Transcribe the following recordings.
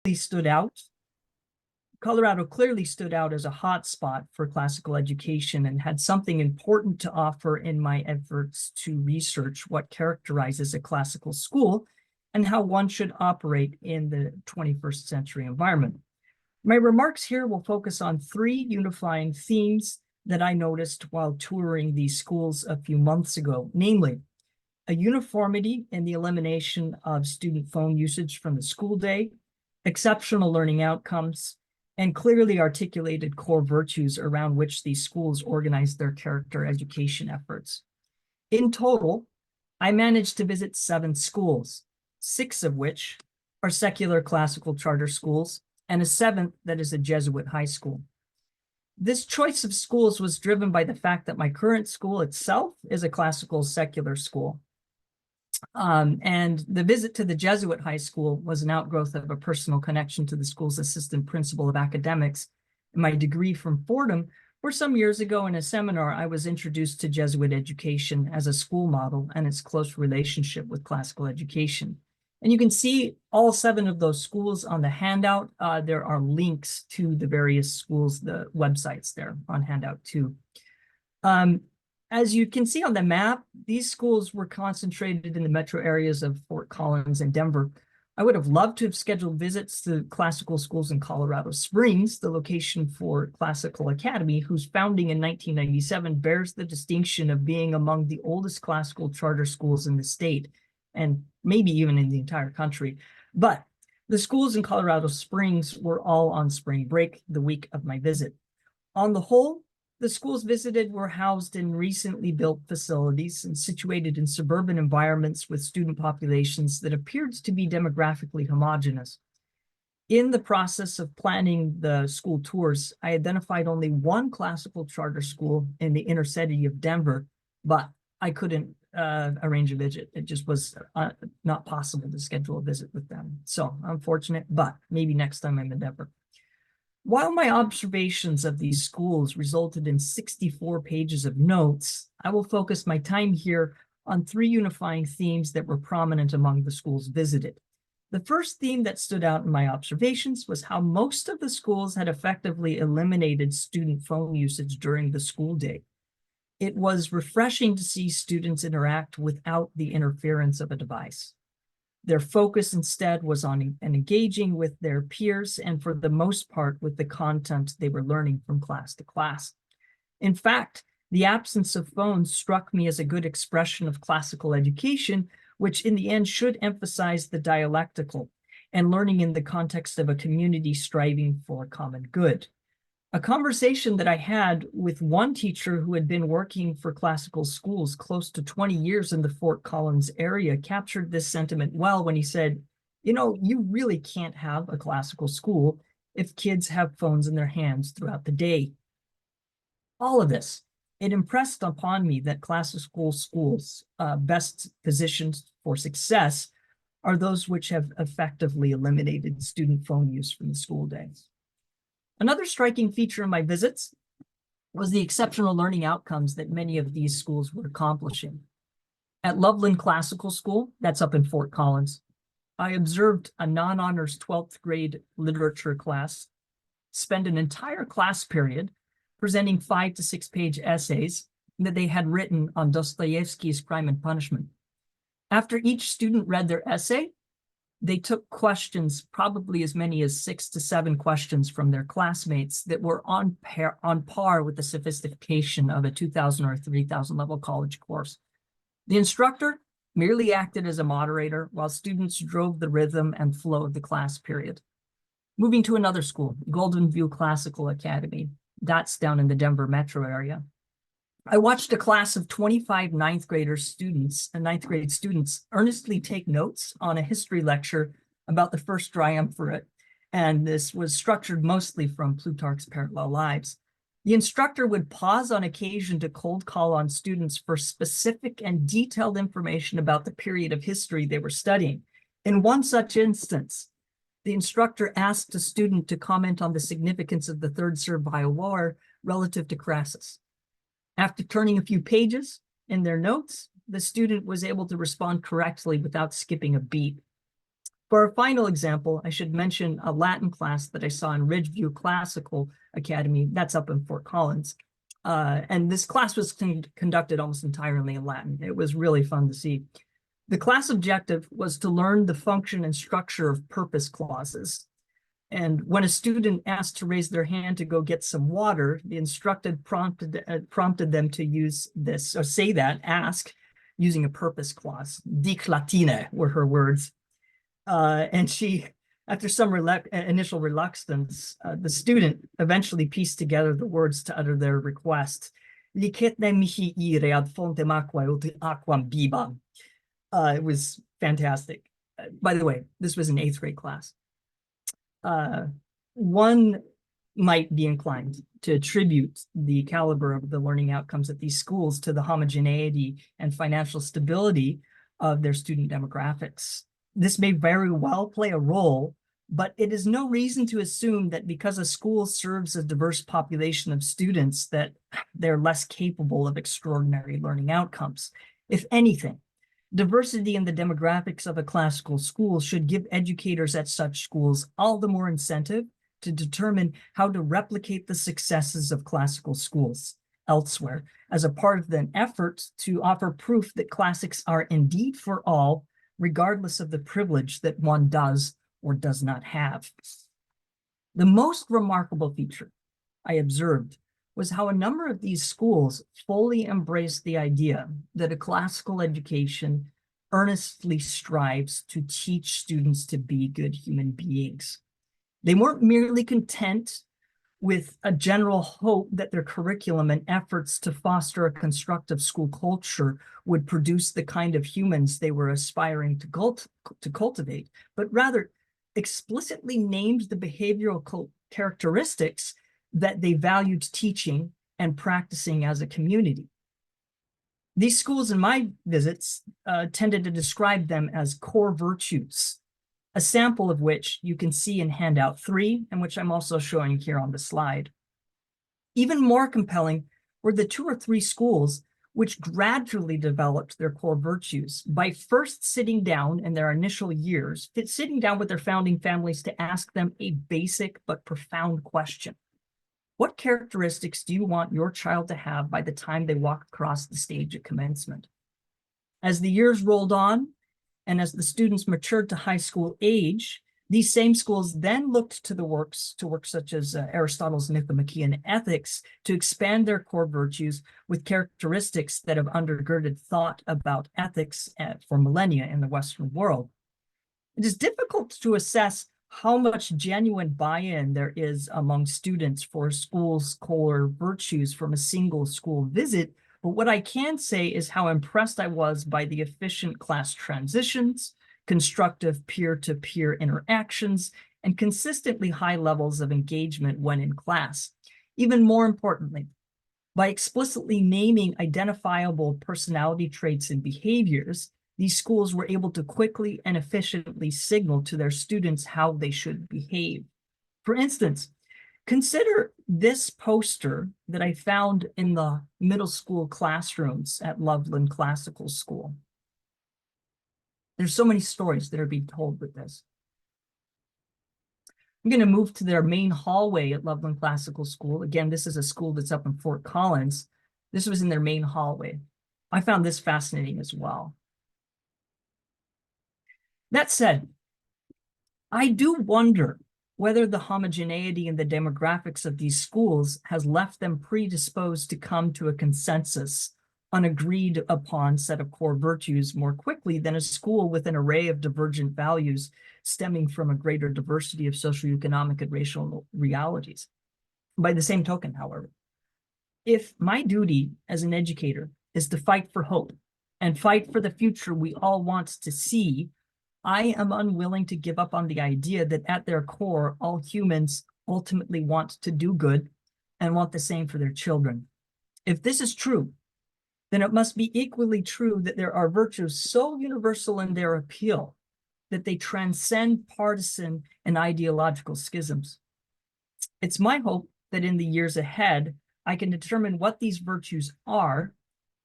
stood out. Colorado clearly stood out as a hotspot for classical education and had something important to offer in my efforts to research what characterizes a classical school and how one should operate in the 21st century environment. My remarks here will focus on three unifying themes that I noticed while touring these schools a few months ago, namely, a uniformity in the elimination of student phone usage from the school day, exceptional learning outcomes, and clearly articulated core virtues around which these schools organize their character education efforts. In total, I managed to visit 7 schools, 6 of which are secular classical charter schools, and a 7th that is a Jesuit high school. This choice of schools was driven by the fact that my current school itself is a classical secular school. And the visit to the Jesuit high school was an outgrowth of a personal connection to the school's assistant principal of academics. My degree from Fordham, where some years ago in a seminar, I was introduced to Jesuit education as a school model and its close relationship with classical education. And you can see all 7 of those schools on the handout. There are links to the various schools, the websites there on handout 2. As you can see on the map, these schools were concentrated in the metro areas of Fort Collins and Denver. I would have loved to have scheduled visits to classical schools in Colorado Springs, the location for Classical Academy, whose founding in 1997 bears the distinction of being among the oldest classical charter schools in the state, and maybe even in the entire country. But the schools in Colorado Springs were all on spring break the week of my visit. On the whole, the schools visited were housed in recently built facilities and situated in suburban environments with student populations that appeared to be demographically homogeneous. In the process of planning the school tours, I identified only one classical charter school in the inner city of Denver, but I couldn't arrange a visit. It just was not possible to schedule a visit with them. So unfortunate, but maybe next time I'm in Denver. While my observations of these schools resulted in 64 pages of notes, I will focus my time here on 3 unifying themes that were prominent among the schools visited. The first theme that stood out in my observations was how most of the schools had effectively eliminated student phone usage during the school day. It was refreshing to see students interact without the interference of a device. Their focus instead was on engaging with their peers and for the most part with the content they were learning from class to class. In fact, the absence of phones struck me as a good expression of classical education, which in the end should emphasize the dialectical and learning in the context of a community striving for a common good. A conversation that I had with one teacher who had been working for classical schools close to 20 years in the Fort Collins area captured this sentiment well when he said, you know, you really can't have a classical school if kids have phones in their hands throughout the day. All of this, it impressed upon me that classical schools best positioned for success are those which have effectively eliminated student phone use from the school day. Another striking feature of my visits was the exceptional learning outcomes that many of these schools were accomplishing. At Loveland Classical School, that's up in Fort Collins, I observed a non-honors 12th grade literature class spend an entire class period presenting 5 to 6 page essays that they had written on Dostoevsky's Crime and Punishment. After each student read their essay, they took questions, probably as many as 6 to 7 questions from their classmates that were on par with the sophistication of a 2,000 or 3,000 level college course. The instructor merely acted as a moderator while students drove the rhythm and flow of the class period. Moving to another school, Golden View Classical Academy. That's down in the Denver metro area. I watched a class of 25 ninth grade students earnestly take notes on a history lecture about the first triumvirate, and this was structured mostly from Plutarch's Parallel Lives. The instructor would pause on occasion to cold call on students for specific and detailed information about the period of history they were studying. In one such instance, the instructor asked a student to comment on the significance of the Third Servile War relative to Crassus. After turning a few pages in their notes, the student was able to respond correctly without skipping a beat. For our final example, I should mention a Latin class that I saw in Ridgeview Classical Academy. That's up in Fort Collins. And this class was conducted almost entirely in Latin. It was really fun to see. The class objective was to learn the function and structure of purpose clauses. And when a student asked to raise their hand to go get some water, the instructor prompted them to use this, or say that, ask, using a purpose clause. Dic latine were her words. And she, after some initial reluctance, the student eventually pieced together the words to utter their request. It was fantastic. By the way, this was an 8th grade class. One might be inclined to attribute the caliber of the learning outcomes at these schools to the homogeneity and financial stability of their student demographics. This may very well play a role, but it is no reason to assume that because a school serves a diverse population of students that they're less capable of extraordinary learning outcomes. If anything, diversity in the demographics of a classical school should give educators at such schools all the more incentive to determine how to replicate the successes of classical schools elsewhere as a part of an effort to offer proof that classics are indeed for all, regardless of the privilege that one does or does not have. The most remarkable feature I observed was how a number of these schools fully embraced the idea that a classical education earnestly strives to teach students to be good human beings. They weren't merely content with a general hope that their curriculum and efforts to foster a constructive school culture would produce the kind of humans they were aspiring to cultivate, but rather explicitly named the behavioral characteristics that they valued teaching and practicing as a community. These schools in my visits tended to describe them as core virtues, a sample of which you can see in handout 3, and which I'm also showing here on the slide. Even more compelling were the 2 or 3 schools which gradually developed their core virtues by first sitting down in their initial years, sitting down with their founding families to ask them a basic but profound question. What characteristics do you want your child to have by the time they walk across the stage at commencement? As the years rolled on, and as the students matured to high school age, these same schools then looked to works such as Aristotle's Nicomachean Ethics to expand their core virtues with characteristics that have undergirded thought about ethics for millennia in the Western world. It is difficult to assess how much genuine buy-in there is among students for a school's core virtues from a single school visit, but what I can say is how impressed I was by the efficient class transitions, constructive peer-to-peer interactions, and consistently high levels of engagement when in class. Even more importantly, by explicitly naming identifiable personality traits and behaviors, these schools were able to quickly and efficiently signal to their students how they should behave. For instance, consider this poster that I found in the middle school classrooms at Loveland Classical School. There's so many stories that are being told with this. I'm going to move to their main hallway at Loveland Classical School. Again, this is a school that's up in Fort Collins. This was in their main hallway. I found this fascinating as well. That said, I do wonder whether the homogeneity in the demographics of these schools has left them predisposed to come to a consensus, an agreed upon set of core virtues more quickly than a school with an array of divergent values stemming from a greater diversity of socioeconomic and racial realities. By the same token, however, if my duty as an educator is to fight for hope and fight for the future we all want to see, I am unwilling to give up on the idea that at their core, all humans ultimately want to do good and want the same for their children. If this is true, then it must be equally true that there are virtues so universal in their appeal that they transcend partisan and ideological schisms. It's my hope that in the years ahead, I can determine what these virtues are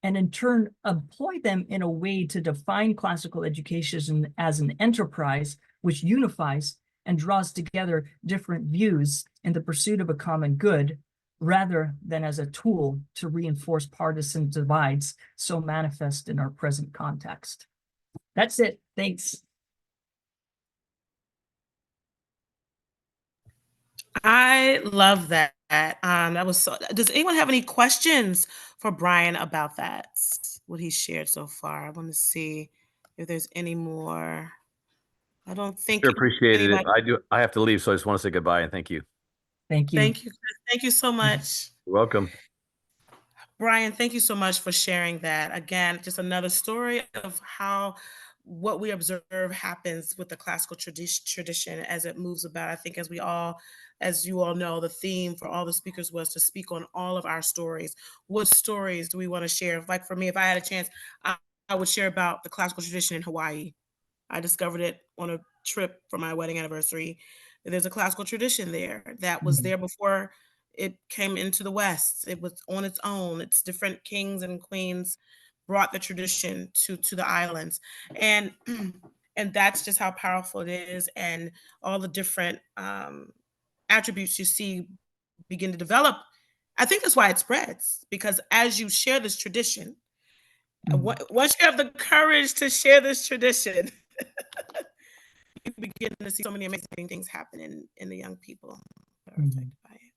and in turn employ them in a way to define classical education as an enterprise which unifies and draws together different views in the pursuit of a common good, rather than as a tool to reinforce partisan divides so manifest in our present context. That's it. Thanks. I love that. That was so. Does anyone have any questions for Bryan about that? What he shared so far. I want to see if there's any more. I don't think Sure appreciated it. anybody. I have to leave, so I just want to say goodbye and thank you. Thank you. Thank you, Chris. Thank you so much. You're welcome. Bryan, thank you so much for sharing that. Again, just another story of how what we observe happens with the classical tradition as it moves about. I think as you all know, the theme for all the speakers was to speak on all of our stories. What stories do we want to share? Like for me, if I had a chance, I would share about the classical tradition in Hawaii. I discovered it on a trip for my wedding anniversary. There's a classical tradition there that was there before it came into the West. It was on its own. It's different kings and queens brought the tradition to the islands, and and that's just how powerful it is, and all the different attributes you see begin to develop. I think that's why it spreads, because as you share this tradition, once you have the courage to share this tradition, you begin to see so many amazing things happen in the young people that are affected by it.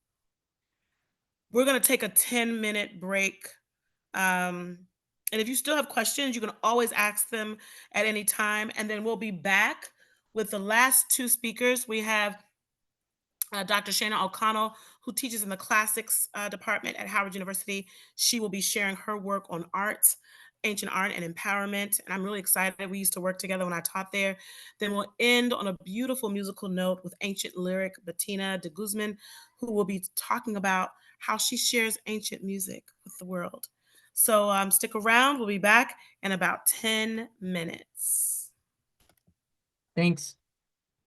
We're going to take a 10-minute break. And if you still have questions, you can always ask them at any time. And then we'll be back with the last two speakers. We have Dr. Shana O'Connell, who teaches in the classics department at Howard University. She will be sharing her work on art, ancient art, and empowerment. And I'm really excited. We used to work together when I taught there. Then we'll end on a beautiful musical note with ancient lyric Bettina de Guzman, who will be talking about how she shares ancient music with the world. So stick around. We'll be back in about 10 minutes. Thanks.